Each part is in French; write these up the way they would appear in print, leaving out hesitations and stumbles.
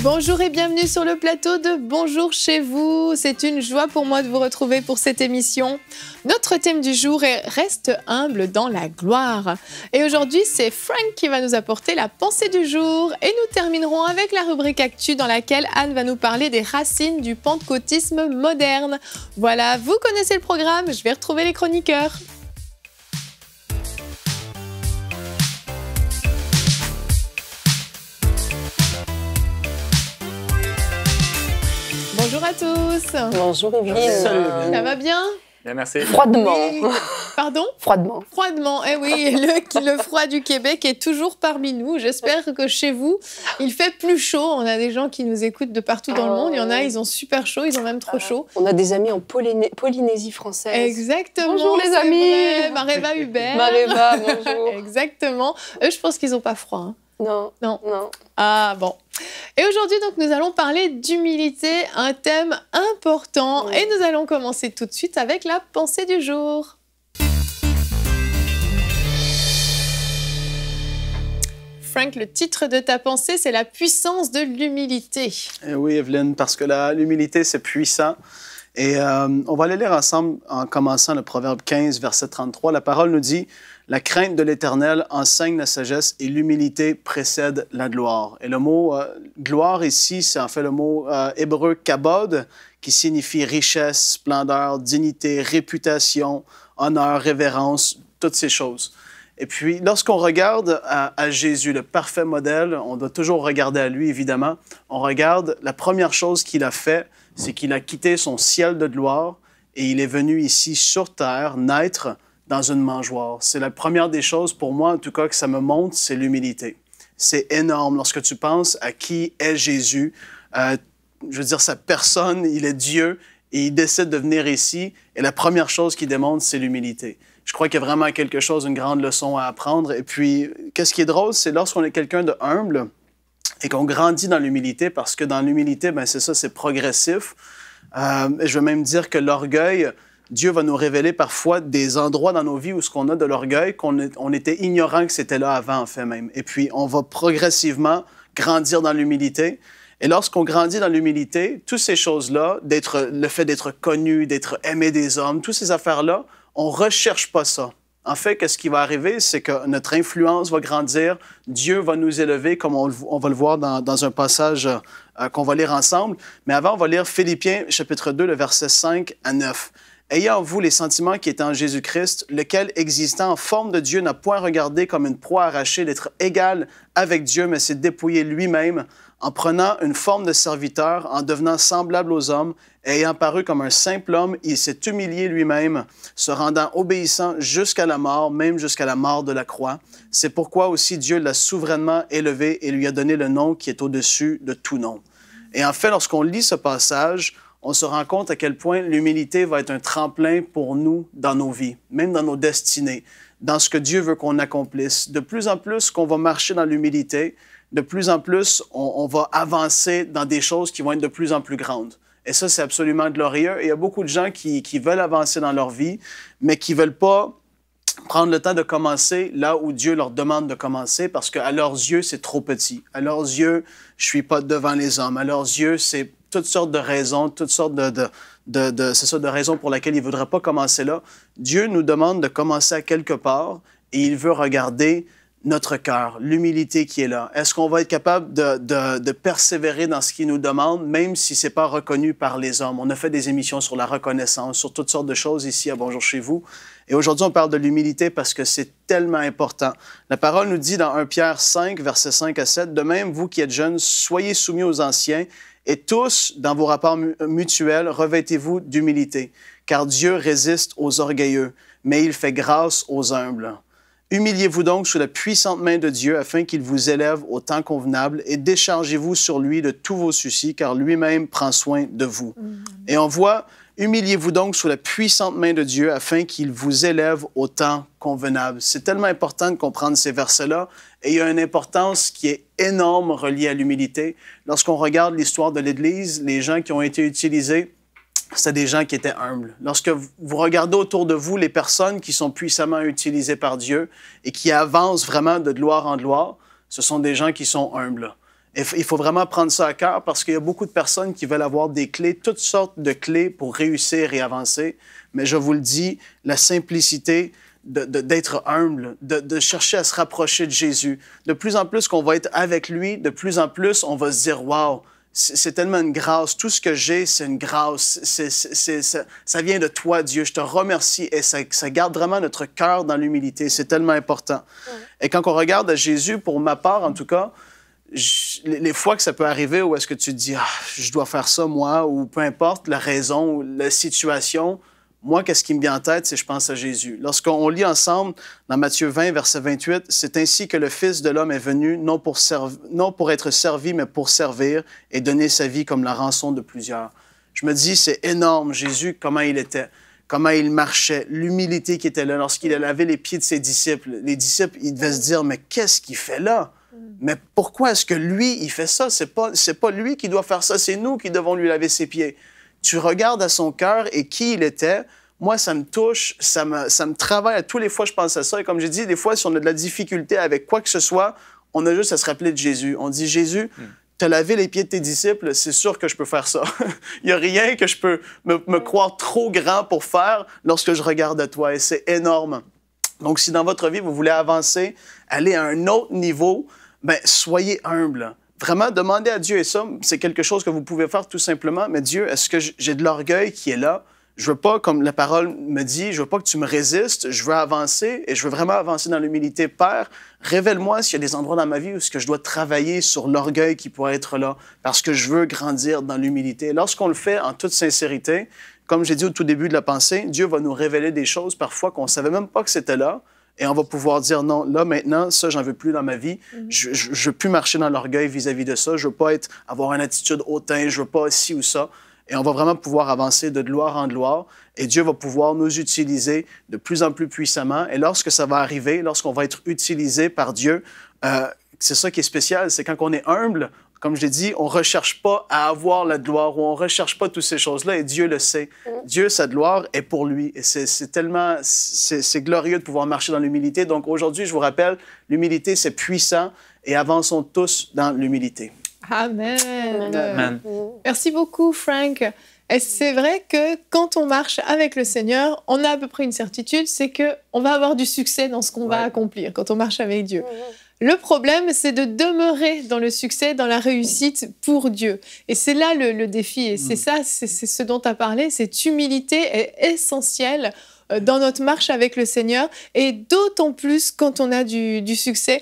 Bonjour et bienvenue sur le plateau de Bonjour chez vous. C'est une joie pour moi de vous retrouver pour cette émission. Notre thème du jour est « Reste humble dans la gloire ». Et aujourd'hui, c'est Frank qui va nous apporter la pensée du jour. Et nous terminerons avec la rubrique Actu dans laquelle Anne va nous parler des racines du pentecôtisme moderne. Voilà, vous connaissez le programme, je vais retrouver les chroniqueurs. Bonjour à tous. Bonjour Evelyne. Ça va bien? Bien, merci. Froidement. Oui. Pardon? Froidement. Froidement, eh oui, le froid du Québec est toujours parmi nous. J'espère que chez vous, il fait plus chaud. On a des gens qui nous écoutent de partout dans le monde. Il y en a, ils ont super chaud, ils ont même trop chaud. On a des amis en Polynésie française. Exactement. Bonjour les amis. Mareva Hubert. Mareva, bonjour. Exactement. Eux, je pense qu'ils n'ont pas froid. Hein. Non. Ah bon. Et aujourd'hui, donc, nous allons parler d'humilité, un thème important. Et nous allons commencer tout de suite avec la pensée du jour. Frank, le titre de ta pensée, c'est la puissance de l'humilité. Oui, Evelyne, parce que l'humilité, c'est puissant. Et on va aller lire ensemble en commençant le Proverbe 15, verset 33. La parole nous dit « La crainte de l'Éternel enseigne la sagesse et l'humilité précède la gloire ». Et le mot gloire ici, c'est en fait le mot hébreu « kabod » qui signifie richesse, splendeur, dignité, réputation, honneur, révérence, toutes ces choses. Et puis, lorsqu'on regarde à Jésus, le parfait modèle, on doit toujours regarder à lui, évidemment. On regarde, la première chose qu'il a fait, c'est qu'il a quitté son ciel de gloire et il est venu ici sur terre, naître dans une mangeoire. C'est la première des choses, pour moi, en tout cas, que ça me montre, c'est l'humilité. C'est énorme lorsque tu penses à qui est Jésus. Je veux dire, sa personne, il est Dieu et il décide de venir ici. Et la première chose qu'il démontre, c'est l'humilité. Je crois qu'il y a vraiment quelque chose, une grande leçon à apprendre. Et puis, qu'est-ce qui est drôle, c'est lorsqu'on est quelqu'un de humble et qu'on grandit dans l'humilité, parce que dans l'humilité, ben c'est ça, c'est progressif. Je veux même dire que l'orgueil, Dieu va nous révéler parfois des endroits dans nos vies où ce qu'on a de l'orgueil, on était ignorant que c'était là avant, en fait même. Et puis, on va progressivement grandir dans l'humilité. Et lorsqu'on grandit dans l'humilité, toutes ces choses-là, le fait d'être connu, d'être aimé des hommes, toutes ces affaires-là, on ne recherche pas ça. En fait, qu'est-ce qui va arriver, c'est que notre influence va grandir, Dieu va nous élever, comme on va le voir dans un passage qu'on va lire ensemble. Mais avant, on va lire Philippiens, chapitre 2, le verset 5 à 9. « Ayez en vous les sentiments qui étaient en Jésus-Christ, lequel, existant en forme de Dieu, n'a point regardé comme une proie arrachée d'être égal avec Dieu, mais s'est dépouillé lui-même, en prenant une forme de serviteur, en devenant semblable aux hommes, et ayant paru comme un simple homme, il s'est humilié lui-même, se rendant obéissant jusqu'à la mort, même jusqu'à la mort de la croix. C'est pourquoi aussi Dieu l'a souverainement élevé et lui a donné le nom qui est au-dessus de tout nom. » Et en fait, lorsqu'on lit ce passage, on se rend compte à quel point l'humilité va être un tremplin pour nous dans nos vies, même dans nos destinées, dans ce que Dieu veut qu'on accomplisse. De plus en plus qu'on va marcher dans l'humilité, de plus en plus on va avancer dans des choses qui vont être de plus en plus grandes. Et ça, c'est absolument glorieux. Et il y a beaucoup de gens qui veulent avancer dans leur vie, mais qui ne veulent pas prendre le temps de commencer là où Dieu leur demande de commencer, parce qu'à leurs yeux, c'est trop petit. À leurs yeux, je ne suis pas devant les hommes. À leurs yeux, c'est toutes sortes de raisons, toutes sortes de raisons pour lesquelles ils ne voudraient pas commencer là. Dieu nous demande de commencer à quelque part et il veut regarder notre cœur, l'humilité qui est là. Est-ce qu'on va être capable de persévérer dans ce qu'il nous demande, même si ce n'est pas reconnu par les hommes? On a fait des émissions sur la reconnaissance, sur toutes sortes de choses ici à Bonjour chez vous. Et aujourd'hui, on parle de l'humilité parce que c'est tellement important. La parole nous dit dans 1 Pierre 5, versets 5 à 7, « De même, vous qui êtes jeunes, soyez soumis aux anciens, et tous, dans vos rapports mutuels, revêtez-vous d'humilité, car Dieu résiste aux orgueilleux, mais il fait grâce aux humbles. Humiliez-vous donc sous la puissante main de Dieu afin qu'il vous élève au temps convenable et déchargez-vous sur lui de tous vos soucis, car lui-même prend soin de vous. » Et on voit, humiliez-vous donc sous la puissante main de Dieu afin qu'il vous élève au temps convenable. C'est tellement important de comprendre ces versets-là et il y a une importance qui est énorme reliée à l'humilité. Lorsqu'on regarde l'histoire de l'Église, les gens qui ont été utilisés, c'est des gens qui étaient humbles. Lorsque vous regardez autour de vous les personnes qui sont puissamment utilisées par Dieu et qui avancent vraiment de gloire en gloire, ce sont des gens qui sont humbles. Il faut vraiment prendre ça à cœur parce qu'il y a beaucoup de personnes qui veulent avoir des clés, toutes sortes de clés pour réussir et avancer. Mais je vous le dis, la simplicité d'être humble, de chercher à se rapprocher de Jésus. De plus en plus qu'on va être avec lui, de plus en plus on va se dire « Wow, c'est tellement une grâce. Tout ce que j'ai, c'est une grâce. Ça vient de toi, Dieu. Je te remercie. » Et ça garde vraiment notre cœur dans l'humilité. C'est tellement important. Et quand on regarde à Jésus, pour ma part en tout cas, les fois que ça peut arriver où est-ce que tu te dis « Ah, je dois faire ça, moi », ou peu importe la raison ou la situation, moi, qu'est-ce qui me vient en tête, c'est je pense à Jésus. Lorsqu'on lit ensemble dans Matthieu 20, verset 28, « C'est ainsi que le Fils de l'homme est venu, non pour être servi, mais pour servir et donner sa vie comme la rançon de plusieurs. » Je me dis, c'est énorme, Jésus, comment il était, comment il marchait, l'humilité qui était là. Lorsqu'il a lavé les pieds de ses disciples, les disciples, ils devaient se dire, « Mais qu'est-ce qu'il fait là? Mais pourquoi est-ce que lui, il fait ça? C'est pas lui qui doit faire ça, c'est nous qui devons lui laver ses pieds. » Tu regardes à son cœur et qui il était, moi, ça me touche, ça me travaille. À tous les fois, je pense à ça. Et comme j'ai dit, des fois, si on a de la difficulté avec quoi que ce soit, on a juste à se rappeler de Jésus. On dit, Jésus, t'as lavé les pieds de tes disciples, c'est sûr que je peux faire ça. Il n'y a rien que je peux me croire trop grand pour faire lorsque je regarde à toi. Et c'est énorme. Donc, si dans votre vie, vous voulez avancer, aller à un autre niveau, bien, soyez humble. Vraiment, demandez à Dieu, et ça, c'est quelque chose que vous pouvez faire tout simplement. Mais Dieu, est-ce que j'ai de l'orgueil qui est là? Je veux pas, comme la parole me dit, je veux pas que tu me résistes, je veux avancer et je veux vraiment avancer dans l'humilité. Père, révèle-moi s'il y a des endroits dans ma vie où est-ce que je dois travailler sur l'orgueil qui pourrait être là, parce que je veux grandir dans l'humilité. Lorsqu'on le fait en toute sincérité, comme j'ai dit au tout début de la pensée, Dieu va nous révéler des choses parfois qu'on savait même pas que c'était là. Et on va pouvoir dire, non, là, maintenant, ça, j'en veux plus dans ma vie. Je veux plus marcher dans l'orgueil vis-à-vis de ça. Je veux pas avoir une attitude hautain. Je veux pas ci ou ça. Et on va vraiment pouvoir avancer de gloire en gloire. Et Dieu va pouvoir nous utiliser de plus en plus puissamment. Et lorsque ça va arriver, lorsqu'on va être utilisé par Dieu, c'est ça qui est spécial. C'est quand on est humble, comme je l'ai dit, on ne recherche pas à avoir la gloire ou on ne recherche pas toutes ces choses-là. Et Dieu le sait. Dieu, sa gloire est pour lui. Et c'est tellement... C'est glorieux de pouvoir marcher dans l'humilité. Donc aujourd'hui, je vous rappelle, l'humilité, c'est puissant. Et avançons tous dans l'humilité. Amen. Amen. Merci beaucoup, Frank. Et c'est vrai que quand on marche avec le Seigneur, on a à peu près une certitude, c'est qu'on va avoir du succès dans ce qu'on va accomplir quand on marche avec Dieu. Le problème, c'est de demeurer dans le succès, dans la réussite pour Dieu. Et c'est là le défi. Et c'est ça, c'est ce dont tu as parlé. Cette humilité est essentielle dans notre marche avec le Seigneur. Et d'autant plus quand on a du succès.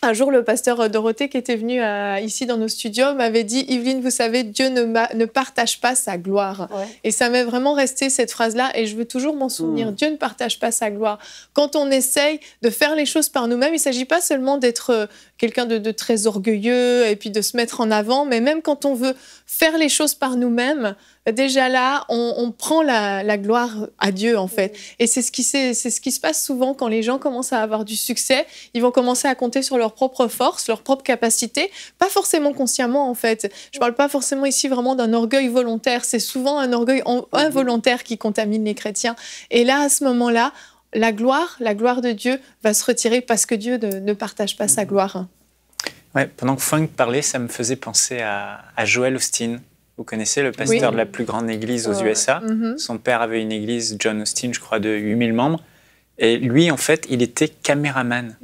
Un jour, le pasteur Dorothée, qui était venu ici dans nos studios, m'avait dit « Yveline, vous savez, Dieu ne partage pas sa gloire. » Et ça m'est vraiment resté cette phrase-là, et je veux toujours m'en souvenir. Dieu ne partage pas sa gloire. Quand on essaye de faire les choses par nous-mêmes, il ne s'agit pas seulement d'être quelqu'un de très orgueilleux et puis de se mettre en avant, mais même quand on veut faire les choses par nous-mêmes, déjà là, on prend la gloire à Dieu, en fait. Et c'est ce qui se passe souvent quand les gens commencent à avoir du succès. Ils vont commencer à compter sur leur propre force, leur propre capacité, pas forcément consciemment, en fait. Je ne parle pas forcément ici vraiment d'un orgueil volontaire. C'est souvent un orgueil involontaire qui contamine les chrétiens. Et là, à ce moment-là, la gloire de Dieu va se retirer parce que Dieu ne partage pas sa gloire. Ouais, pendant que Frank parlait, ça me faisait penser à Joel Osteen. Vous connaissez le pasteur de la plus grande église aux USA. Son père avait une église, John Osteen, je crois, de 8000 membres. Et lui, en fait, il était caméraman.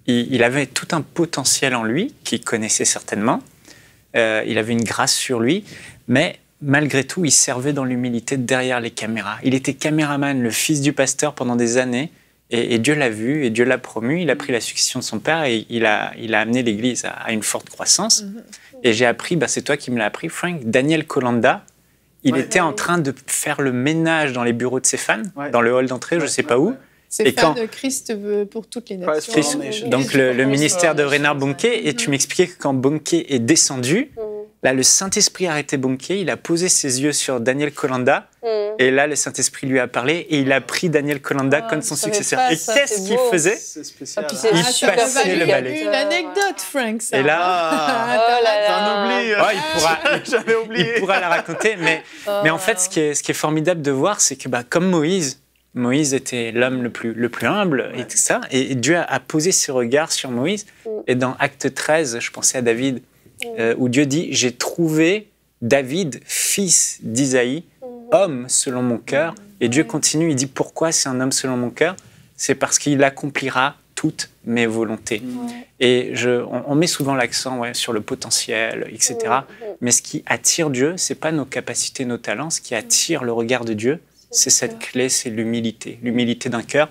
Il avait tout un potentiel en lui, qu'il connaissait certainement. Il avait une grâce sur lui. Mais malgré tout, il servait dans l'humilité derrière les caméras. Il était caméraman, le fils du pasteur pendant des années. Et Dieu l'a vu, et Dieu l'a promu. Il a pris la succession de son père et il a amené l'église à une forte croissance. Et j'ai appris, c'est toi qui me l'as appris, Frank, Daniel Kolanda, il était en train de faire le ménage dans les bureaux de ses fans, dans le hall d'entrée, je ne sais pas où. C'est fan de Christ pour toutes les nations. Donc le ministère de Reinhard Bonnke, et tu m'expliquais que quand Bonnke est descendu, là le Saint-Esprit a arrêté Bonnke, il a posé ses yeux sur Daniel Kolanda, et là le Saint-Esprit lui a parlé, et il a pris Daniel Kolanda comme son successeur. Et qu'est-ce qu'il faisait? C'est spécial. Il passait le balai. Une anecdote, Frank, ça. Et là, j'en oublie. J'avais oublié. Il pourra la raconter, mais en fait, ce qui est formidable de voir, c'est que comme Moïse était l'homme le plus humble et tout ça, et Dieu a posé ses regards sur Moïse. Et dans Acte 13, je pensais à David, où Dieu dit « J'ai trouvé David, fils d'Isaïe, homme selon mon cœur ». Et Dieu continue, il dit « Pourquoi c'est un homme selon mon cœur ?» C'est parce qu'il accomplira toutes mes volontés. Et on met souvent l'accent sur le potentiel, etc. Mais ce qui attire Dieu, ce n'est pas nos capacités, nos talents. Ce qui attire le regard de Dieu, c'est cette clé, c'est l'humilité d'un cœur.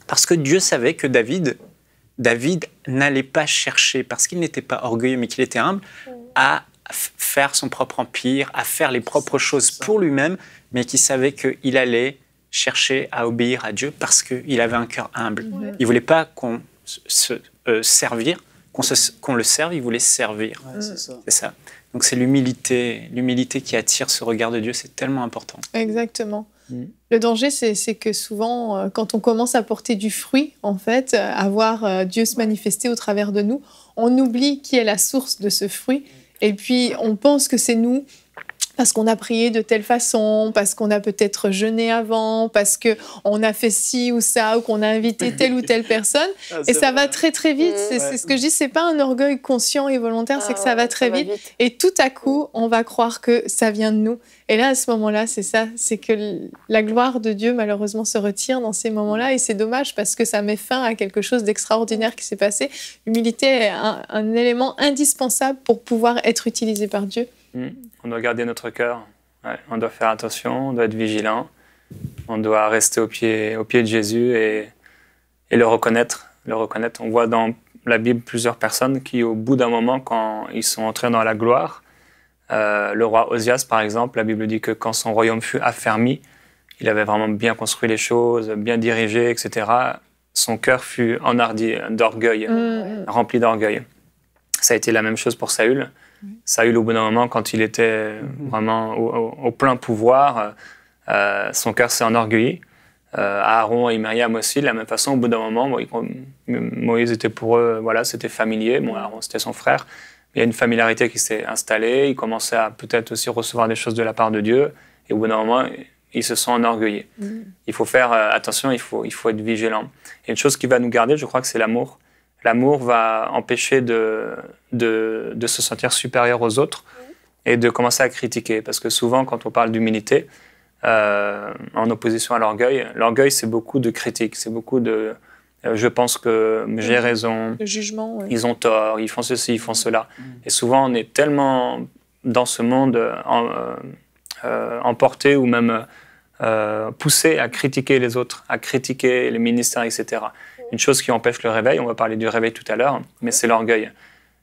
Parce que Dieu savait que David n'allait pas chercher, parce qu'il n'était pas orgueilleux, mais qu'il était humble, à faire son propre empire, à faire les propres choses pour lui-même, mais qu'il savait qu'il allait chercher à obéir à Dieu parce qu'il avait un cœur humble. Il ne voulait pas qu'on qu'on le serve, il voulait servir. C'est ça. C'est ça. Donc c'est l'humilité qui attire ce regard de Dieu, c'est tellement important. Exactement. Le danger, c'est que souvent, quand on commence à porter du fruit, en fait, à voir Dieu se manifester au travers de nous, on oublie qui est la source de ce fruit. Et puis, on pense que c'est nous, parce qu'on a prié de telle façon, parce qu'on a peut-être jeûné avant, parce qu'on a fait ci ou ça, ou qu'on a invité telle ou telle personne. Et ça va très, très vite. C'est ce que je dis, c'est pas un orgueil conscient et volontaire, c'est que ça va très vite. Et tout à coup, on va croire que ça vient de nous. Et là, à ce moment-là, c'est ça, c'est que la gloire de Dieu, malheureusement, se retire dans ces moments-là. Et c'est dommage parce que ça met fin à quelque chose d'extraordinaire qui s'est passé. L'humilité est un élément indispensable pour pouvoir être utilisé par Dieu. On doit garder notre cœur, on doit faire attention, on doit être vigilant, on doit rester au pied de Jésus et le reconnaître. On voit dans la Bible plusieurs personnes qui, au bout d'un moment, quand ils sont entrés dans la gloire, le roi Osias, par exemple, la Bible dit que quand son royaume fut affermi, il avait vraiment bien construit les choses, bien dirigé, etc. Son cœur fut enhardi d'orgueil, rempli d'orgueil. Ça a été la même chose pour Saül. Saül, au bout d'un moment, quand il était vraiment au plein pouvoir, son cœur s'est enorgueilli. Aaron et Myriam aussi, de la même façon, au bout d'un moment, Moïse était pour eux, voilà, c'était familier. Bon, Aaron, c'était son frère. Il y a une familiarité qui s'est installée. Ils commençaient à peut-être aussi recevoir des choses de la part de Dieu. Et au bout d'un moment, ils se sont enorgueillis. Il faut faire attention, il faut être vigilant. Et une chose qui va nous garder, je crois que c'est l'amour. L'amour va empêcher de se sentir supérieur aux autres et de commencer à critiquer. Parce que souvent, quand on parle d'humilité, en opposition à l'orgueil, c'est beaucoup de critiques, c'est beaucoup de je pense que j'ai raison, le jugement, ils ont tort, ils font ceci, ils font cela. Et souvent, on est tellement dans ce monde emporté ou même poussé à critiquer les autres, à critiquer les ministères, etc. Une chose qui empêche le réveil, on va parler du réveil tout à l'heure, mais c'est l'orgueil.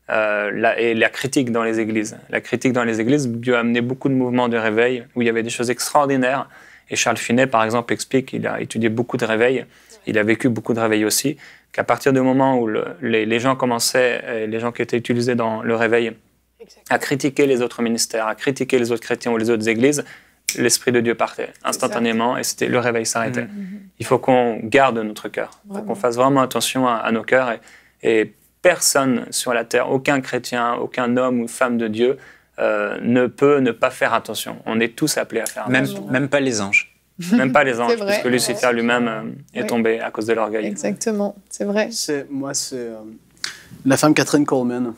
Et la critique dans les églises. La critique dans les églises, Dieu a amené beaucoup de mouvements de réveil où il y avait des choses extraordinaires. Et Charles Finet, par exemple, explique qu'il a étudié beaucoup de réveils, il a vécu beaucoup de réveils aussi, qu'à partir du moment où les gens commençaient, les gens qui étaient utilisés dans le réveil, à critiquer les autres ministères, à critiquer les autres chrétiens ou les autres églises, l'Esprit de Dieu partait instantanément et le réveil s'arrêtait. Il faut qu'on garde notre cœur, il faut qu'on fasse vraiment attention à nos cœurs et personne sur la terre, aucun chrétien, aucun homme ou femme de Dieu ne peut ne pas faire attention. On est tous appelés à faire attention. Même pas les anges. Même pas les anges, parce que Lucifer lui-même est tombé à cause de l'orgueil. Exactement, c'est vrai. C'est la femme Catherine Coleman.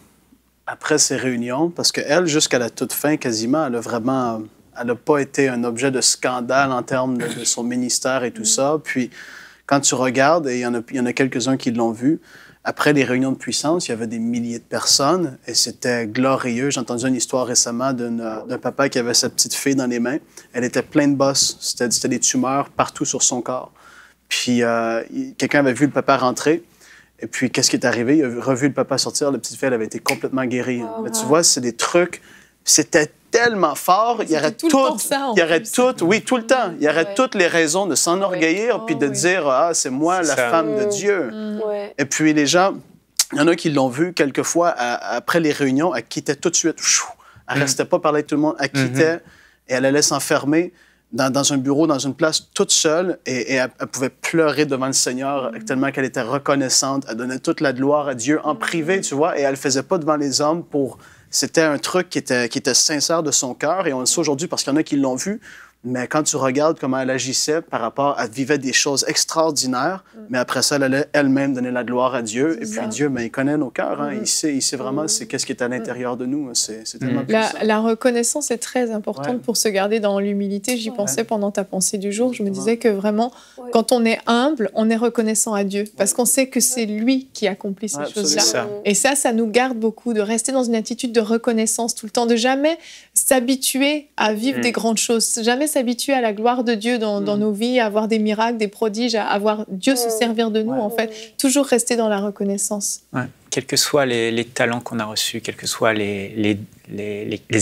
Après ces réunions, parce qu'elle, jusqu'à la toute fin, quasiment, elle n'a pas été un objet de scandale en termes de son ministère et tout ça. Puis, quand tu regardes, et il y en a quelques-uns qui l'ont vu, après les réunions de puissance, il y avait des milliers de personnes et c'était glorieux. J'ai entendu une histoire récemment d'un papa qui avait sa petite fille dans les mains. Elle était pleine de bosses. C'était des tumeurs partout sur son corps. Puis, quelqu'un avait vu le papa rentrer. Et puis, qu'est-ce qui est arrivé? Il a revu le papa sortir. La petite fille, elle avait été complètement guérie. Mais tu vois, c'est des trucs... C'était tellement fort, il y aurait tout le temps. Il y aurait toutes les raisons de s'enorgueillir puis de dire ah c'est moi la femme de Dieu. Et puis les gens, il y en a qui l'ont vu quelquefois après les réunions, elle quittait tout de suite. Elle restait pas parler avec tout le monde, elle quittait et elle allait s'enfermer dans un bureau, dans une place toute seule et elle pouvait pleurer devant le Seigneur tellement qu'elle était reconnaissante. Elle donnait toute la gloire à Dieu en privé, tu vois, et elle le faisait pas devant les hommes pour... C'était un truc qui était sincère de son cœur et on le sait aujourd'hui parce qu'il y en a qui l'ont vu Mais quand tu regardes comment elle agissait par rapport, elle vivait des choses extraordinaires, mais après ça, elle allait elle-même donner la gloire à Dieu. Et puis Dieu, il connaît nos cœurs. Hein. Il sait vraiment qu'est-ce qui est à l'intérieur de nous. C'est tellement puissant. La reconnaissance est très importante pour se garder dans l'humilité. J'y pensais pendant ta pensée du jour. Je me disais que vraiment, quand on est humble, on est reconnaissant à Dieu. Parce qu'on sait que c'est lui qui accomplit ces choses-là. Et ça nous garde beaucoup, de rester dans une attitude de reconnaissance tout le temps, de jamais s'habituer à vivre des grandes choses, jamais s'habituer à la gloire de Dieu dans nos vies, à avoir des miracles, des prodiges, à avoir Dieu se servir de nous, en fait. Toujours rester dans la reconnaissance. Ouais. Quels que soient les talents qu'on a reçus, quelles que soient les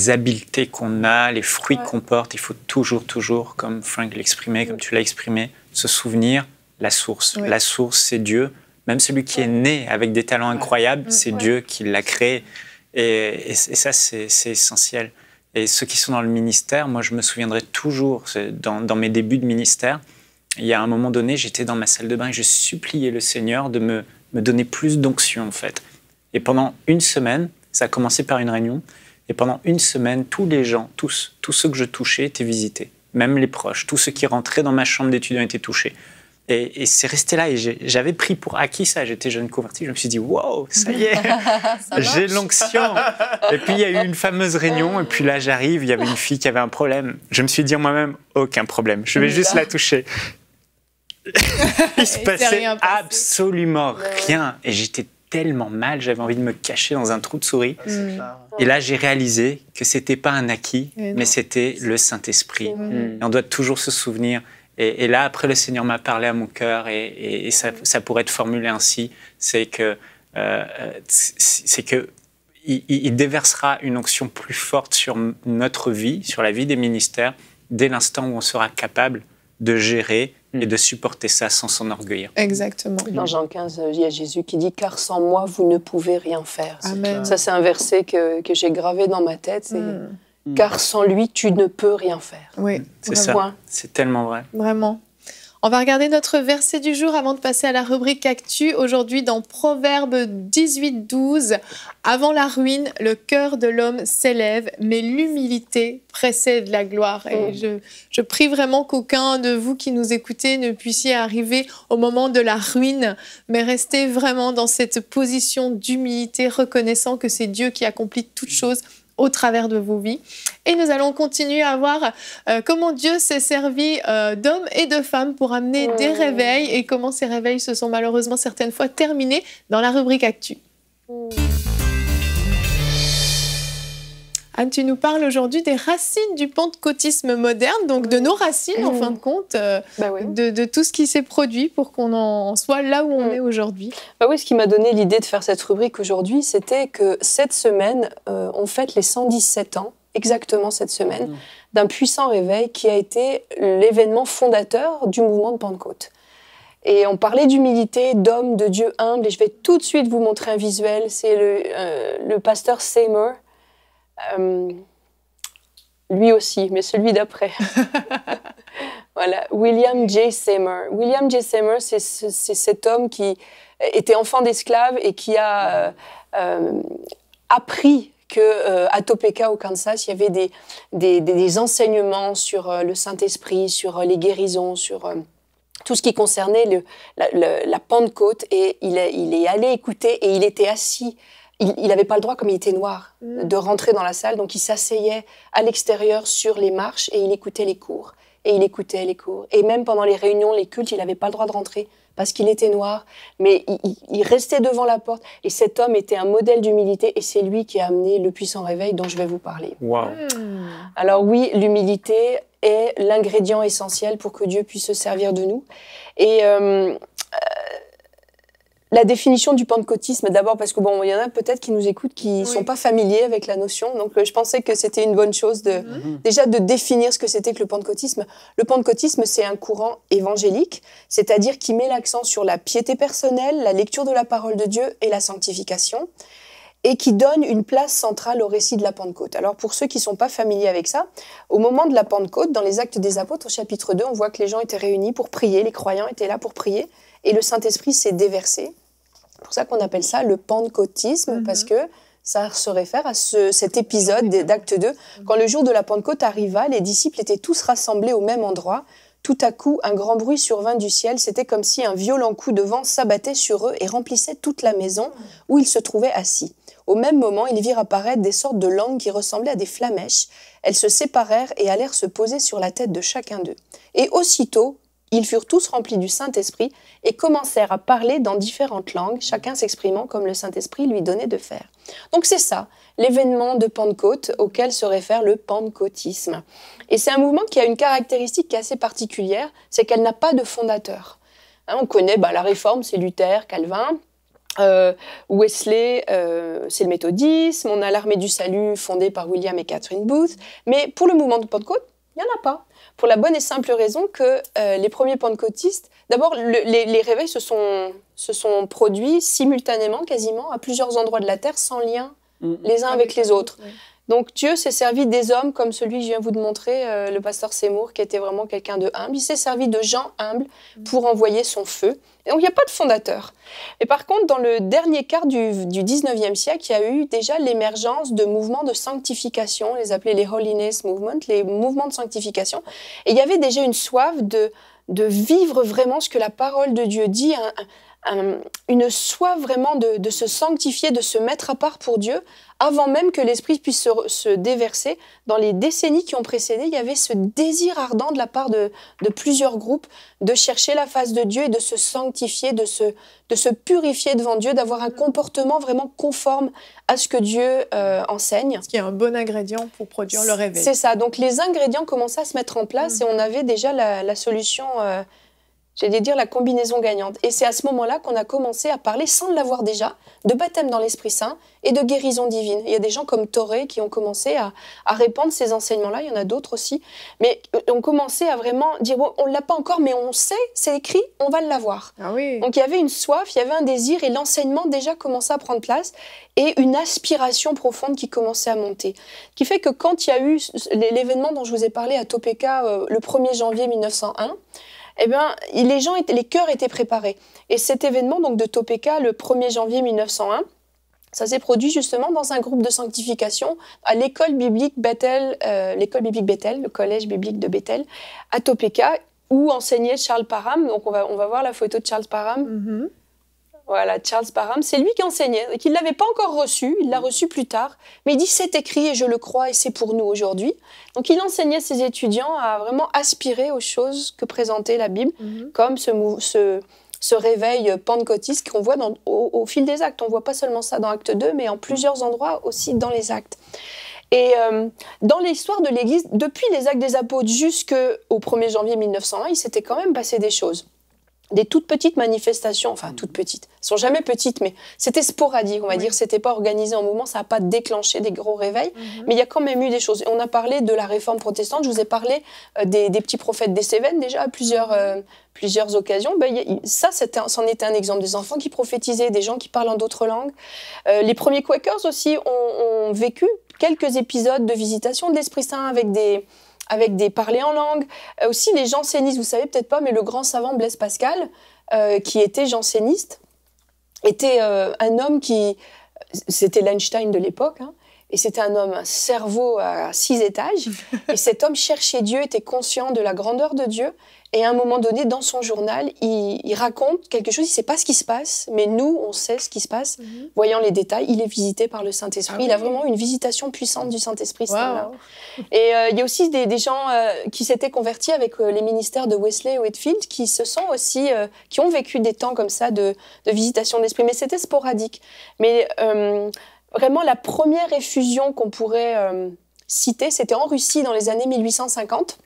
habiletés qu'on a, les fruits qu'on porte, il faut toujours, comme Frank l'exprimait, comme tu l'as exprimé, se souvenir la source. La source, c'est Dieu. Même celui qui est né avec des talents incroyables, c'est Dieu qui l'a créé. Et ça, c'est essentiel. Et ceux qui sont dans le ministère, moi, je me souviendrai toujours, dans mes débuts de ministère, il y a un moment donné, j'étais dans ma salle de bain et je suppliais le Seigneur de me donner plus d'onction, en fait. Et pendant une semaine, ça a commencé par une réunion, et pendant une semaine, tous les gens, tous ceux que je touchais étaient visités, même les proches, tous ceux qui rentraient dans ma chambre d'étudiant étaient touchés. Et c'est resté là, et j'avais pris pour acquis ça. J'étais jeune converti, je me suis dit, wow, ça y est, j'ai l'onction. Et puis il y a eu une fameuse réunion, et puis là j'arrive, il y avait une fille qui avait un problème. Je me suis dit en moi-même, aucun problème, je vais juste la toucher. Il se passait absolument rien, et j'étais tellement mal, j'avais envie de me cacher dans un trou de souris. Et là j'ai réalisé que c'était pas un acquis, mais c'était le Saint-Esprit. Et on doit toujours se souvenir. Et là, après, le Seigneur m'a parlé à mon cœur, et ça pourrait être formulé ainsi, c'est que il déversera une onction plus forte sur notre vie, sur la vie des ministères, dès l'instant où on sera capable de gérer et de supporter ça sans s'enorgueillir. Exactement. Dans Jean 15, il y a Jésus qui dit « Car sans moi, vous ne pouvez rien faire ». Amen. Ça, c'est un verset que j'ai gravé dans ma tête. Car sans lui, tu ne peux rien faire. Oui, c'est ça. C'est tellement vrai. Vraiment. On va regarder notre verset du jour avant de passer à la rubrique Actu. Aujourd'hui, dans Proverbes 18-12, « Avant la ruine, le cœur de l'homme s'élève, mais l'humilité précède la gloire. » Et je prie vraiment qu'aucun de vous qui nous écoutez ne puissiez arriver au moment de la ruine, mais restez vraiment dans cette position d'humilité, reconnaissant que c'est Dieu qui accomplit toutes choses au travers de vos vies. Et nous allons continuer à voir comment Dieu s'est servi d'hommes et de femmes pour amener des réveils, et comment ces réveils se sont malheureusement certaines fois terminés dans la rubrique Actu. Anne, tu nous parles aujourd'hui des racines du pentecôtisme moderne, donc de nos racines en fin de compte, de tout ce qui s'est produit pour qu'on en soit là où on est aujourd'hui. Oui, ce qui m'a donné l'idée de faire cette rubrique aujourd'hui, c'était que cette semaine, on fête les 117 ans, exactement cette semaine, d'un puissant réveil qui a été l'événement fondateur du mouvement de Pentecôte. Et on parlait d'humilité, d'homme, de Dieu humble, et je vais tout de suite vous montrer un visuel. C'est le pasteur Seymour. Lui aussi, mais celui d'après. Voilà, William J. Seymour. William J. Seymour, c'est cet homme qui était enfant d'esclave et qui a appris qu'à Topeka, au Kansas, il y avait des enseignements sur le Saint-Esprit, sur les guérisons, sur tout ce qui concernait la Pentecôte. Et il est allé écouter, et il était assis. Il n'avait pas le droit, comme il était noir, de rentrer dans la salle. Donc, il s'asseyait à l'extérieur sur les marches et il écoutait les cours. Et il écoutait les cours. Et même pendant les réunions, les cultes, il n'avait pas le droit de rentrer parce qu'il était noir. Mais il restait devant la porte. Et cet homme était un modèle d'humilité. Et c'est lui qui a amené le puissant réveil dont je vais vous parler. Wow. Alors oui, l'humilité est l'ingrédient essentiel pour que Dieu puisse se servir de nous. Et la définition du pentecôtisme, d'abord parce que il y en a peut-être qui nous écoutent qui sont pas familiers avec la notion, donc je pensais que c'était une bonne chose déjà de définir ce que c'était que le pentecôtisme. Le pentecôtisme, c'est un courant évangélique, c'est-à-dire qui met l'accent sur la piété personnelle, la lecture de la parole de Dieu et la sanctification, et qui donne une place centrale au récit de la Pentecôte. Alors pour ceux qui ne sont pas familiers avec ça, au moment de la Pentecôte, dans les Actes des Apôtres, au chapitre 2, on voit que les gens étaient réunis pour prier, les croyants étaient là pour prier, et le Saint-Esprit s'est déversé. C'est pour ça qu'on appelle ça le pentecôtisme, parce que Ça se réfère à cet épisode d'Acte 2. Quand le jour de la Pentecôte arriva, les disciples étaient tous rassemblés au même endroit. Tout à coup, un grand bruit survint du ciel. C'était comme si un violent coup de vent s'abattait sur eux et remplissait toute la maison où ils se trouvaient assis. Au même moment, ils virent apparaître des sortes de langues qui ressemblaient à des flamèches. Elles se séparèrent et allèrent se poser sur la tête de chacun d'eux. Et aussitôt, ils furent tous remplis du Saint-Esprit et commencèrent à parler dans différentes langues, chacun s'exprimant comme le Saint-Esprit lui donnait de faire. Donc c'est ça, l'événement de Pentecôte auquel se réfère le pentecôtisme. Et c'est un mouvement qui a une caractéristique qui est assez particulière, c'est qu'elle n'a pas de fondateur. On connaît la Réforme, c'est Luther, Calvin. Wesley, c'est le méthodisme. On a l'Armée du Salut fondée par William et Catherine Booth. Mais pour le mouvement de Pentecôte, il n'y en a pas. Pour la bonne et simple raison que les premiers pentecôtistes, d'abord, les réveils se sont produits simultanément, quasiment, à plusieurs endroits de la terre, sans lien les uns avec les autres. Oui. Donc Dieu s'est servi des hommes comme celui que je viens vous de montrer, le pasteur Seymour, qui était vraiment quelqu'un de humble. Il s'est servi de gens humbles pour envoyer son feu. Et donc il n'y a pas de fondateur. Et par contre, dans le dernier quart du 19e siècle, il y a eu déjà l'émergence de mouvements de sanctification, on les appelait les Holiness Movement, les mouvements de sanctification. Et il y avait déjà une soif de vivre vraiment ce que la parole de Dieu dit, une soif vraiment de se sanctifier, de se mettre à part pour Dieu, avant même que l'Esprit puisse se déverser. Dans les décennies qui ont précédé, il y avait ce désir ardent de la part de plusieurs groupes de chercher la face de Dieu et de se sanctifier, de se purifier devant Dieu, d'avoir un comportement vraiment conforme à ce que Dieu enseigne. Ce qui est un bon ingrédient pour produire le réveil. C'est ça. Donc les ingrédients commençaient à se mettre en place et on avait déjà la solution... j'allais dire la combinaison gagnante. Et c'est à ce moment-là qu'on a commencé à parler, sans l'avoir déjà, de baptême dans l'Esprit Saint et de guérison divine. Il y a des gens comme Torré qui ont commencé à répandre ces enseignements-là, il y en a d'autres aussi, mais on commençait à vraiment dire, bon, on ne l'a pas encore, mais on sait, c'est écrit, on va l'avoir. Ah oui. Donc il y avait une soif, il y avait un désir, et l'enseignement déjà commençait à prendre place, et une aspiration profonde qui commençait à monter. Qui fait que quand il y a eu l'événement dont je vous ai parlé à Topeka le 1er janvier 1901, eh bien, les cœurs étaient préparés. Et cet événement donc, de Topeka, le 1er janvier 1901, ça s'est produit justement dans un groupe de sanctification à l'école biblique Bethel, le collège biblique de Bethel, à Topeka, où enseignait Charles Parham. Donc on va voir la photo de Charles Parham. Mm-hmm. Voilà, Charles Parham, c'est lui qui enseignait, et qu'il ne l'avait pas encore reçu, il l'a reçu plus tard, mais il dit « c'est écrit et je le crois et c'est pour nous aujourd'hui ». Donc il enseignait ses étudiants à vraiment aspirer aux choses que présentait la Bible, comme ce réveil pentecôtiste qu'on voit au fil des actes. On ne voit pas seulement ça dans Acte 2, mais en plusieurs endroits aussi dans les actes. Et dans l'histoire de l'Église, depuis les actes des apôtres jusqu'au 1er janvier 1901, il s'était quand même passé des choses. Des toutes petites manifestations, enfin toutes petites, elles ne sont jamais petites, mais c'était sporadique, on va dire, c'était pas organisé en mouvement, ça n'a pas déclenché des gros réveils, mais il y a quand même eu des choses. Et on a parlé de la réforme protestante, je vous ai parlé des petits prophètes des Cévennes déjà à plusieurs occasions. Ça, c'en était un exemple, des enfants qui prophétisaient, des gens qui parlent en d'autres langues. Les premiers Quakers aussi ont vécu quelques épisodes de visitation de l'Esprit Saint avec des parlers en langue. Aussi les jansénistes, vous savez peut-être pas, mais le grand savant Blaise Pascal, qui était janséniste, était un homme c'était l'Einstein de l'époque, hein, et c'était un cerveau à 6 étages, et cet homme cherchait Dieu, était conscient de la grandeur de Dieu, et à un moment donné, dans son journal, il raconte quelque chose, il ne sait pas ce qui se passe, mais nous, on sait ce qui se passe. Voyant les détails, il est visité par le Saint-Esprit. Il a vraiment une visitation puissante du Saint-Esprit. Wow. Et il y a aussi des gens qui s'étaient convertis avec les ministères de Wesley et Whitefield, qui se sont aussi, qui ont vécu des temps comme ça de visitation d'esprit. Mais c'était sporadique. Mais vraiment, la première effusion qu'on pourrait citer, c'était en Russie dans les années 1850.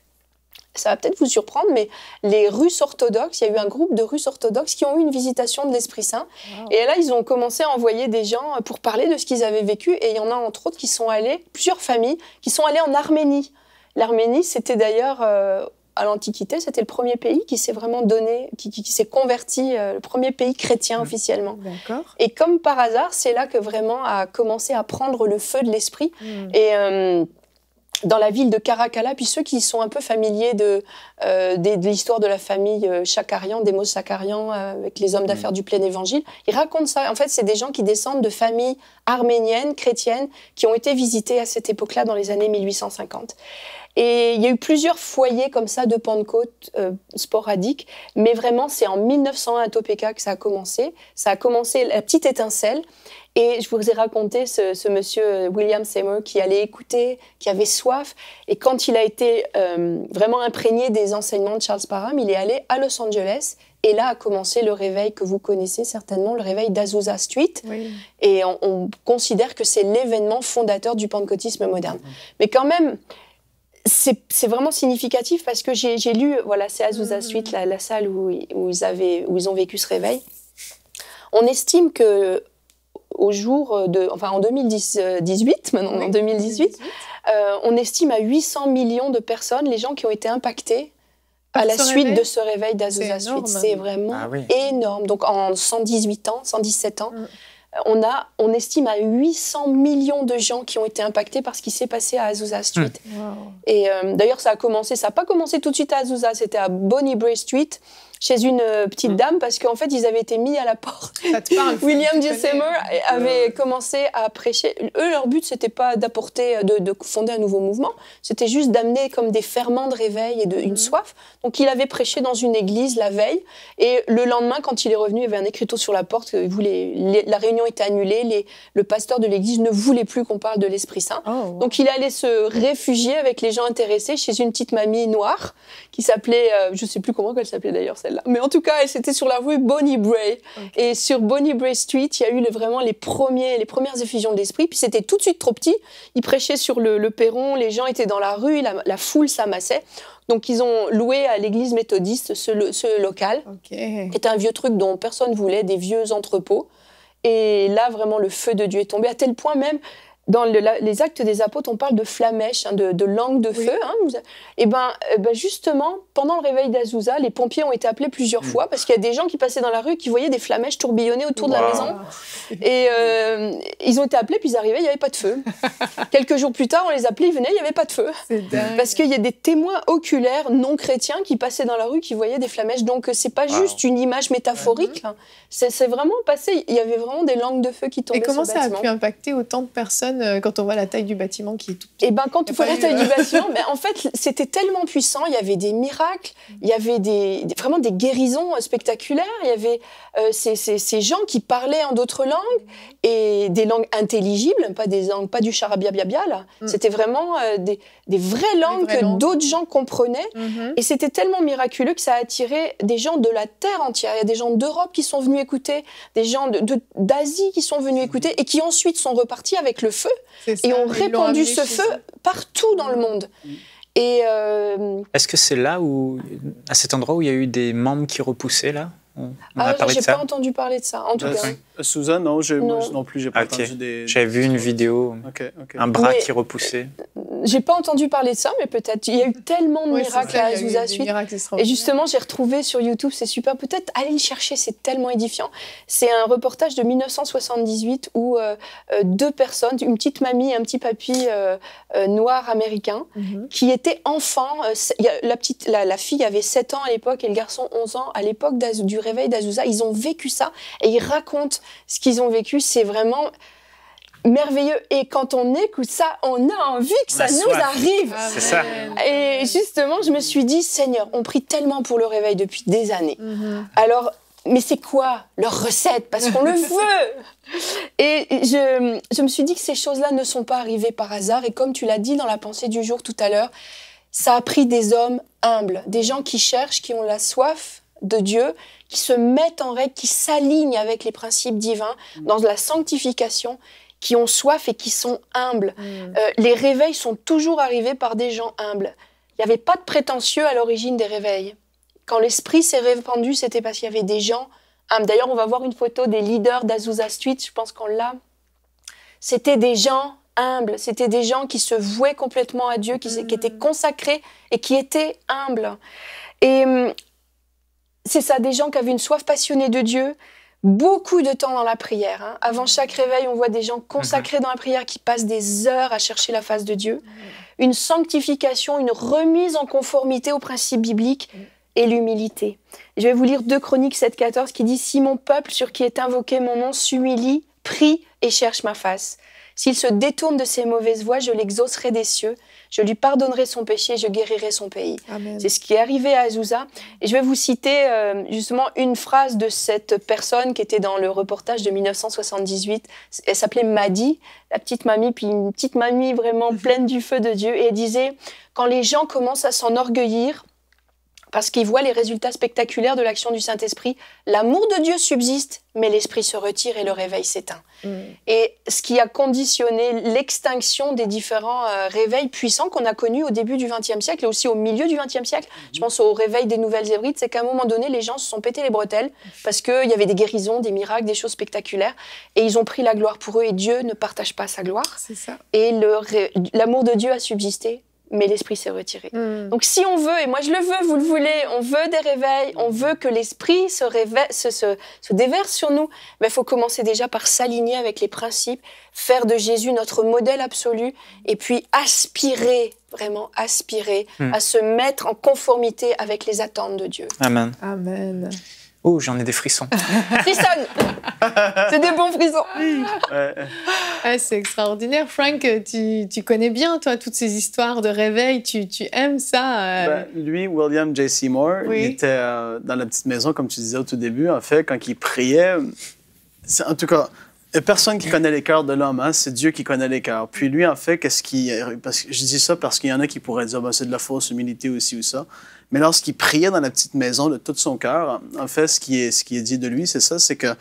Ça va peut-être vous surprendre, mais les Russes orthodoxes, il y a eu un groupe de Russes orthodoxes qui ont eu une visitation de l'Esprit Saint. Wow. Et là, ils ont commencé à envoyer des gens pour parler de ce qu'ils avaient vécu. Et il y en a entre autres qui sont allés, plusieurs familles, qui sont allées en Arménie. L'Arménie, c'était d'ailleurs, à l'Antiquité, c'était le premier pays qui s'est vraiment donné, qui s'est converti, le premier pays chrétien officiellement. D'accord. Et comme par hasard, c'est là que vraiment a commencé à prendre le feu de l'Esprit. Et dans la ville de Caracalla. Puis ceux qui sont un peu familiers de l'histoire de la famille Chakarian, d'Emos Chakarian, avec les hommes d'affaires du Plein Évangile, ils racontent ça. En fait, c'est des gens qui descendent de familles arméniennes, chrétiennes, qui ont été visitées à cette époque-là, dans les années 1850. Et il y a eu plusieurs foyers comme ça de Pentecôte sporadiques, mais vraiment, c'est en 1901 à Topeka que ça a commencé. Ça a commencé, la petite étincelle. Et je vous ai raconté ce monsieur William Seymour qui allait écouter, qui avait soif. Et quand il a été vraiment imprégné des enseignements de Charles Parham, il est allé à Los Angeles. Et là a commencé le réveil que vous connaissez certainement, le réveil d'Azusa Street. Oui. Et on considère que c'est l'événement fondateur du pentecôtisme moderne. Mais quand même, c'est vraiment significatif parce que j'ai lu, voilà, c'est Azusa Street, la salle où ils ont vécu ce réveil. On estime que en 2018, maintenant, oui, en 2018, on estime à 800 millions de personnes les gens qui ont été impactés à la suite de ce réveil d'Azusa Street. C'est vraiment énorme. Donc en 117 ans, on estime à 800 millions de gens qui ont été impactés par ce qui s'est passé à Azusa Street. Wow. Et d'ailleurs, ça n'a pas commencé tout de suite à Azusa, c'était à Bonnie Brae Street, chez une petite dame, parce qu'en fait, ils avaient été mis à la porte. Ça te parle, William J. Seymour avait commencé à prêcher. Eux, leur but, c'était pas d'apporter, de fonder un nouveau mouvement, c'était juste d'amener comme des ferments de réveil et une soif. Donc, il avait prêché dans une église la veille, et le lendemain, quand il est revenu, il y avait un écriteau sur la porte, la réunion était annulée, le pasteur de l'église ne voulait plus qu'on parle de l'Esprit Saint. Oh, wow. Donc, il allait se réfugier avec les gens intéressés chez une petite mamie noire, qui s'appelait, je sais plus comment elle s'appelait d'ailleurs, celle-là. Mais en tout cas, elle c'était sur la rue Bonnie Brae. Okay. Et sur Bonnie Brae Street, il y a eu vraiment les premières effusions de l'esprit. Puis c'était tout de suite trop petit. Ils prêchaient sur le perron, les gens étaient dans la rue, la foule s'amassait. Donc ils ont loué à l'église méthodiste ce local, qui était un vieux truc dont personne ne voulait, des vieux entrepôts. Et là, vraiment, le feu de Dieu est tombé, à tel point même, dans les Actes des Apôtres, on parle de flamèche, de langue de feu. Et justement, pendant le réveil d'Azusa, les pompiers ont été appelés plusieurs fois parce qu'il y a des gens qui passaient dans la rue qui voyaient des flamèches tourbillonner autour de la maison. Et ils ont été appelés, puis ils arrivaient, il n'y avait pas de feu. Quelques jours plus tard, on les appelait, ils venaient, il n'y avait pas de feu. Parce qu'il y a des témoins oculaires non chrétiens qui passaient dans la rue, qui voyaient des flamèches. Donc, c'est pas juste une image métaphorique. C'est vraiment passé. Il y avait vraiment des langues de feu qui tombaient sur le bâtiment. Et comment ça a pu impacter autant de personnes quand on voit la taille du bâtiment qui est tout petit? Et quand on voit la taille du bâtiment, en fait, c'était tellement puissant. Il y avait des miracles, il y avait vraiment des guérisons spectaculaires. Il y avait ces gens qui parlaient en d'autres langues et des langues intelligibles, pas du charabia là. C'était vraiment des vraies langues que d'autres gens comprenaient. Et c'était tellement miraculeux que ça a attiré des gens de la terre entière. Il y a des gens d'Europe qui sont venus écouter, des gens d'Asie qui sont venus écouter et qui ensuite sont repartis avec le feu. Et ont répandu ce feu partout dans le monde. Et est-ce que c'est là à cet endroit où il y a eu des membres qui repoussaient là? J'ai pas entendu parler de ça, en tout cas. Susan, non, non plus, j'ai pas entendu des... J'avais vu une vidéo, un bras qui repoussait. J'ai pas entendu parler de ça, mais peut-être. Il y a eu tellement de miracles à Azusa Street. Et justement, j'ai retrouvé sur YouTube, c'est super. Peut-être aller le chercher, c'est tellement édifiant. C'est un reportage de 1978 où deux personnes, une petite mamie et un petit papy noir américain, qui étaient enfants. La fille avait 7 ans à l'époque et le garçon 11 ans à l'époque du réveil d'Azusa. Ils ont vécu ça et ils racontent ce qu'ils ont vécu. C'est vraiment merveilleux. Et quand on écoute ça, on a envie que ça nous arrive. C'est ça. Et justement, je me suis dit, Seigneur, on prie tellement pour le réveil depuis des années. Alors, mais c'est quoi leur recette? Parce qu'on le veut. Et je me suis dit que ces choses-là ne sont pas arrivées par hasard. Et comme tu l'as dit dans la pensée du jour tout à l'heure, ça a pris des hommes humbles, des gens qui cherchent, qui ont la soif de Dieu, qui se mettent en règle, qui s'alignent avec les principes divins dans la sanctification, qui ont soif et qui sont humbles. Les réveils sont toujours arrivés par des gens humbles. Il n'y avait pas de prétentieux à l'origine des réveils. Quand l'esprit s'est répandu, c'était parce qu'il y avait des gens humbles. D'ailleurs, on va voir une photo des leaders d'Azusa Street, je pense qu'on l'a. C'était des gens humbles, c'était des gens qui se vouaient complètement à Dieu, qui étaient consacrés et qui étaient humbles. Et c'est ça, des gens qui avaient une soif passionnée de Dieu, beaucoup de temps dans la prière. Avant chaque réveil, on voit des gens consacrés dans la prière qui passent des heures à chercher la face de Dieu. une sanctification, une remise en conformité aux principes bibliques et l'humilité. Je vais vous lire 2 Chroniques 7,14 qui dit « Si mon peuple sur qui est invoqué mon nom s'humilie, prie et cherche ma face. S'il se détourne de ses mauvaises voies, je l'exaucerai des cieux. Je lui pardonnerai son péché et je guérirai son pays. » C'est ce qui est arrivé à Azusa. Et je vais vous citer justement une phrase de cette personne qui était dans le reportage de 1978. Elle s'appelait Maddy, la petite mamie, puis une petite mamie vraiment pleine du feu de Dieu. Et elle disait « Quand les gens commencent à s'enorgueillir, parce qu'ils voient les résultats spectaculaires de l'action du Saint-Esprit, l'amour de Dieu subsiste, mais l'esprit se retire et le réveil s'éteint. » Et ce qui a conditionné l'extinction des différents réveils puissants qu'on a connus au début du XXe siècle et aussi au milieu du XXe siècle, je pense au réveil des Nouvelles Hébrides, c'est qu'à un moment donné, les gens se sont pété les bretelles parce qu'il y avait des guérisons, des miracles, des choses spectaculaires, et ils ont pris la gloire pour eux, et Dieu ne partage pas sa gloire. C'est ça. Et l'amour de Dieu a subsisté, mais l'esprit s'est retiré. Donc si on veut, et moi je le veux, vous le voulez, on veut des réveils, on veut que l'esprit se déverse sur nous, mais il faut commencer déjà par s'aligner avec les principes, faire de Jésus notre modèle absolu, et puis aspirer, vraiment aspirer à se mettre en conformité avec les attentes de Dieu. Amen. Amen. Oh, j'en ai des frissons. Frissonne. C'est des bons frissons. Ah, c'est extraordinaire. Frank, tu connais bien, toi, toutes ces histoires de réveil. Tu aimes ça. Lui, William J. Seymour, il était dans la petite maison, comme tu disais au tout début. En fait, quand il priait, en tout cas, il n'y a personne qui connaît les cœurs de l'homme, hein? C'est Dieu qui connaît les cœurs. Puis lui, en fait, parce que je dis ça parce qu'il y en a qui pourraient dire c'est de la fausse humilité aussi ou ça. Mais lorsqu'il priait dans la petite maison de tout son cœur, en fait, ce qui est dit de lui, c'est ça, c'est qu'il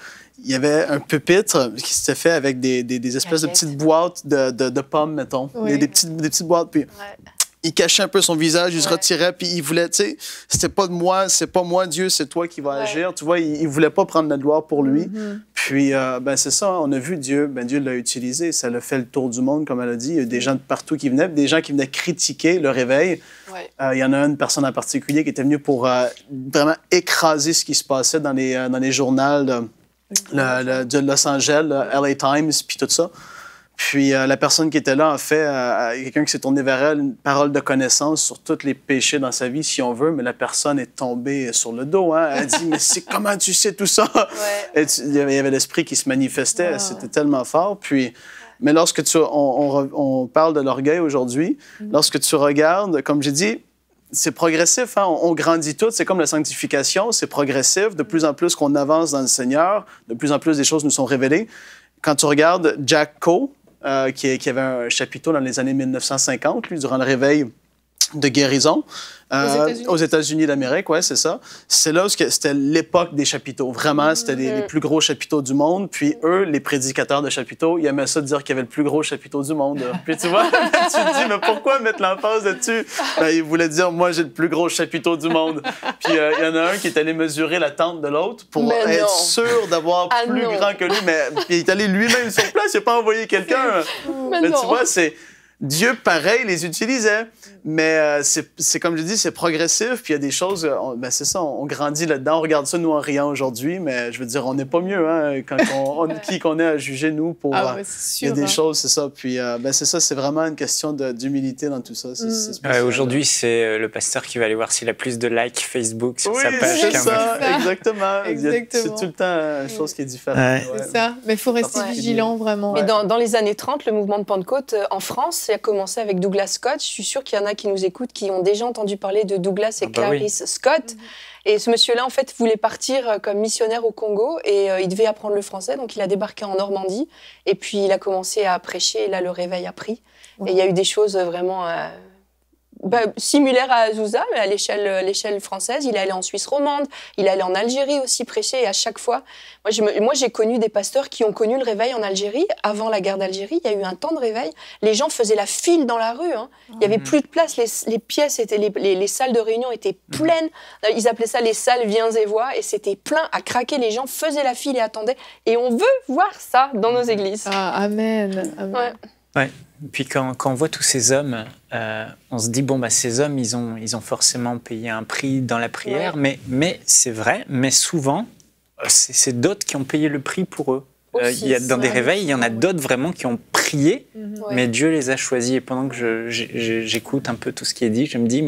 y avait un pupitre qui s'était fait avec des espèces de petites boîtes de pommes, mettons. Des petites boîtes, puis il cachait un peu son visage, il se retirait, puis il voulait, tu sais, c'était pas de moi, c'est pas moi, Dieu, c'est toi qui vas agir. Tu vois, il voulait pas prendre la gloire pour lui. Puis, c'est ça, on a vu Dieu, Dieu l'a utilisé, ça l'a fait le tour du monde, comme elle a dit. Il y a des gens de partout qui venaient, des gens qui venaient critiquer le réveil. Il y en a une personne en particulier qui était venue pour vraiment écraser ce qui se passait dans les journaux de Los Angeles, LA Times, puis tout ça. Puis la personne qui était là, en fait, quelqu'un qui s'est tourné vers elle, une parole de connaissance sur tous les péchés dans sa vie, si on veut, mais la personne est tombée sur le dos. Hein? Elle dit, mais comment tu sais tout ça? Il y avait l'esprit qui se manifestait, c'était tellement fort. Puis, mais lorsque on parle de l'orgueil aujourd'hui, lorsque tu regardes, comme j'ai dit, c'est progressif, hein? On grandit tout, c'est comme la sanctification, c'est progressif. De plus en plus qu'on avance dans le Seigneur, de plus en plus des choses nous sont révélées. Quand tu regardes Jack Coe, qui avait un chapiteau dans les années 1950, lui, durant le réveil de guérison, aux États-Unis d'Amérique, c'est ça. C'est là où c'était l'époque des chapiteaux. Vraiment, c'était les plus gros chapiteaux du monde. Puis eux, les prédicateurs de chapiteaux, ils aimaient ça dire qu'il y avait le plus gros chapiteau du monde. Puis tu vois, tu te dis, mais pourquoi mettre l'emphase là-dessus? Ils voulaient dire, moi, j'ai le plus gros chapiteau du monde. Puis il y en a un qui est allé mesurer la tente de l'autre pour être sûr d'avoir plus grand que lui. Mais il est allé lui-même sur place, il n'a pas envoyé quelqu'un. Mais tu vois, c'est... Dieu, pareil, les utilisait. Mais c'est comme je dis, c'est progressif. Puis il y a des choses, c'est ça, on grandit là-dedans. On regarde ça, nous, en riant aujourd'hui. Mais je veux dire, on n'est pas mieux, hein, quand qui qu'on est à juger, nous, pour... il y a des choses, c'est ça. Puis c'est ça, c'est vraiment une question d'humilité dans tout ça. Aujourd'hui, c'est le pasteur qui va aller voir s'il a plus de likes Facebook sur sa page. C'est ça, exactement. C'est tout le temps une chose qui est différente. C'est ça, mais il faut rester vigilant, vraiment. Mais dans les années 30, le mouvement de Pentecôte, en France, ça a commencé avec Douglas Scott. Je suis sûre qu'il y en a qui nous écoutent, qui ont déjà entendu parler de Douglas et Clarice Scott. Et ce monsieur-là, en fait, voulait partir comme missionnaire au Congo et il devait apprendre le français. Donc, il a débarqué en Normandie et puis il a commencé à prêcher et là, le réveil a pris. Et il y a eu des choses vraiment similaires à Azusa, mais à l'échelle française. Il est allé en Suisse romande, il est allé en Algérie aussi prêcher et à chaque fois... Moi, j'ai connu des pasteurs qui ont connu le réveil en Algérie. Avant la guerre d'Algérie, il y a eu un temps de réveil. Les gens faisaient la file dans la rue. Hein. Il n'y avait plus de place. Les pièces, les salles de réunion étaient pleines. Ils appelaient ça les salles viens et vois. Et c'était plein à craquer. Les gens faisaient la file et attendaient. Et on veut voir ça dans nos églises. Amen. Ouais. Puis quand on voit tous ces hommes, on se dit, ces hommes, ils ont forcément payé un prix dans la prière. Mais c'est vrai, mais souvent... c'est d'autres qui ont payé le prix pour eux. Dans des réveils, il y en a d'autres vraiment qui ont prié, mais Dieu les a choisis. Et pendant que j'écoute un peu tout ce qui est dit, je me dis,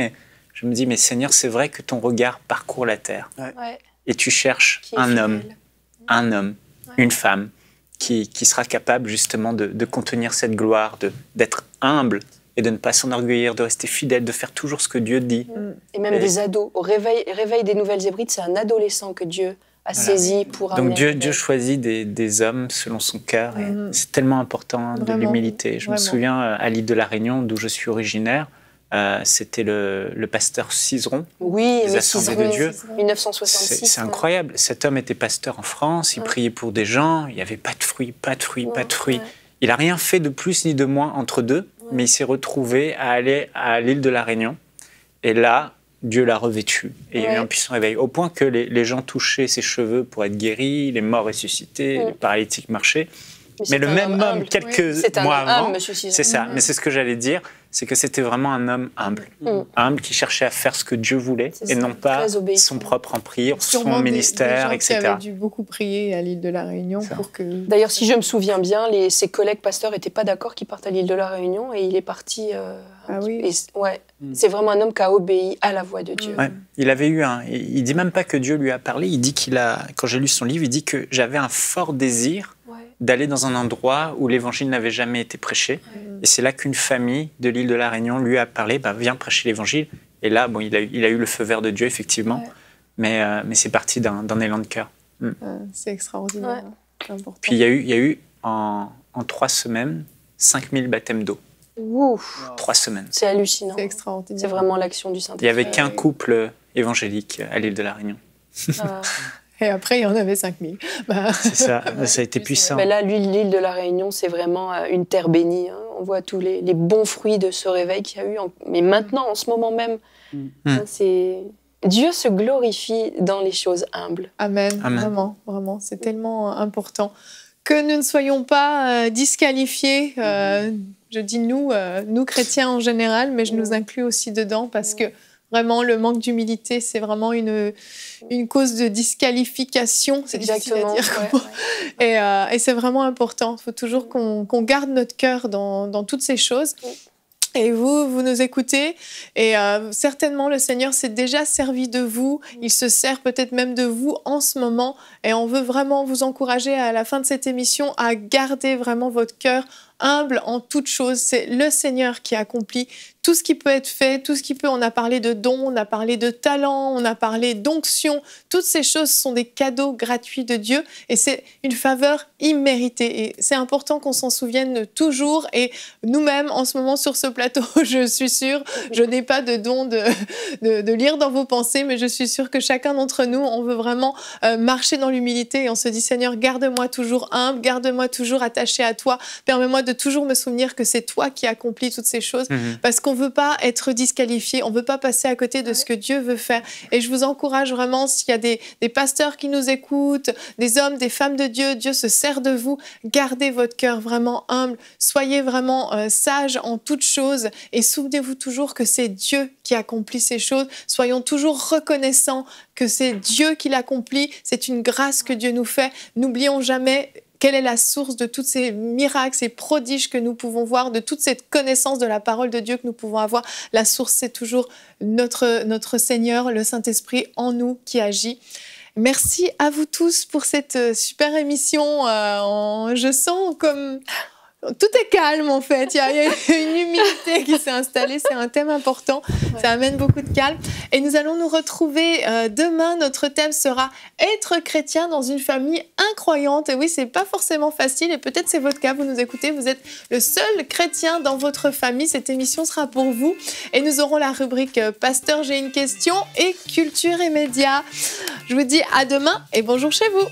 mais Seigneur, c'est vrai que ton regard parcourt la terre. Et tu cherches un homme, une femme, qui sera capable justement de contenir cette gloire, d'être humble et de ne pas s'enorgueillir, de rester fidèle, de faire toujours ce que Dieu dit. Et même des ados. Au réveil des Nouvelles Hébrides, c'est un adolescent que Dieu a saisi pour amener. Donc Dieu choisit des hommes selon son cœur. Et c'est tellement important de l'humilité. Je me souviens à l'île de la Réunion, d'où je suis originaire, c'était le pasteur Cizeron, des Assemblées de Dieu. 1966. C'est incroyable. Cet homme était pasteur en France, il priait pour des gens, il n'y avait pas de fruits, pas de fruits, pas de fruits. Il n'a rien fait de plus ni de moins entre deux, mais il s'est retrouvé à aller à l'île de la Réunion. Et là, Dieu l'a revêtu. Et il y a eu un puissant réveil. Au point que les gens touchaient ses cheveux pour être guéris, les morts ressuscités, les paralytiques marchaient. Mais le même homme, quelques mois avant, c'est ça. Mais c'est ce que j'allais dire, c'est que c'était vraiment un homme humble. Humble qui cherchait à faire ce que Dieu voulait et non pas son propre empire, son ministère, etc. Qui avaient dû beaucoup prier à l'île de la Réunion pour que... D'ailleurs, si je me souviens bien, ses collègues pasteurs n'étaient pas d'accord qu'il parte à l'île de la Réunion et il est parti... C'est vraiment un homme qui a obéi à la voix de Dieu. Il avait eu il dit même pas que Dieu lui a parlé, il dit quand j'ai lu son livre, il dit que j'avais un fort désir d'aller dans un endroit où l'évangile n'avait jamais été prêché. Et c'est là qu'une famille de l'île de la Réunion lui a parlé, viens prêcher l'évangile. Et là, il a eu le feu vert de Dieu, effectivement. Mais c'est parti d'un élan de cœur. C'est extraordinaire. C'est important. Puis il y a eu en 3 semaines, 5000 baptêmes d'eau. 3 semaines. C'est hallucinant. C'est extraordinaire. C'est vraiment l'action du Saint-Esprit. Il n'y avait qu'un couple évangélique à l'île de la Réunion. Et après, il y en avait 5000. C'est ça, ça a été puissant. Là, l'île de la Réunion, c'est vraiment une terre bénie. On voit tous les bons fruits de ce réveil qu'il y a eu. Mais maintenant, en ce moment même, Dieu se glorifie dans les choses humbles. Amen. Vraiment, vraiment. C'est tellement important. Que nous ne soyons pas disqualifiés. Je dis nous chrétiens en général, mais je nous inclus aussi dedans parce que vraiment, le manque d'humilité, c'est vraiment une cause de disqualification. C'est difficile à dire. Et c'est vraiment important. Il faut toujours qu'on garde notre cœur dans toutes ces choses. Et vous nous écoutez. Et certainement, le Seigneur s'est déjà servi de vous. Il se sert peut-être même de vous en ce moment. Et on veut vraiment vous encourager à la fin de cette émission à garder vraiment votre cœur humble en toutes choses. C'est le Seigneur qui accomplit tout ce qui peut être fait, tout ce qui peut. On a parlé de dons, on a parlé de talents, on a parlé d'onction. Toutes ces choses sont des cadeaux gratuits de Dieu et c'est une faveur imméritée. Et c'est important qu'on s'en souvienne toujours. Et nous-mêmes, en ce moment, sur ce plateau, je suis sûre, je n'ai pas de don de lire dans vos pensées, mais je suis sûre que chacun d'entre nous, on veut vraiment marcher dans l'humilité et on se dit, Seigneur, garde-moi toujours humble, garde-moi toujours attaché à toi, permets-moi de toujours me souvenir que c'est toi qui accomplis toutes ces choses, parce qu'on ne veut pas être disqualifié, on ne veut pas passer à côté de ce que Dieu veut faire. Et je vous encourage vraiment, s'il y a des pasteurs qui nous écoutent, des hommes, des femmes de Dieu, Dieu se sert de vous, gardez votre cœur vraiment humble, soyez vraiment sages en toutes choses et souvenez-vous toujours que c'est Dieu qui accomplit ces choses. Soyons toujours reconnaissants que c'est Dieu qui l'accomplit, c'est une grâce que Dieu nous fait. N'oublions jamais quelle est la source de tous ces miracles, ces prodiges que nous pouvons voir, de toute cette connaissance de la parole de Dieu que nous pouvons avoir. La source, c'est toujours notre Seigneur, le Saint-Esprit en nous qui agit. Merci à vous tous pour cette super émission. Je sens comme... Tout est calme en fait, il y a une humilité qui s'est installée, c'est un thème important, ça amène beaucoup de calme. Et nous allons nous retrouver demain, notre thème sera « Être chrétien dans une famille incroyante ». Et oui, c'est pas forcément facile et peut-être c'est votre cas, vous nous écoutez, vous êtes le seul chrétien dans votre famille, cette émission sera pour vous. Et nous aurons la rubrique « Pasteur, j'ai une question » et « Culture et médias ». Je vous dis à demain et bonjour chez vous.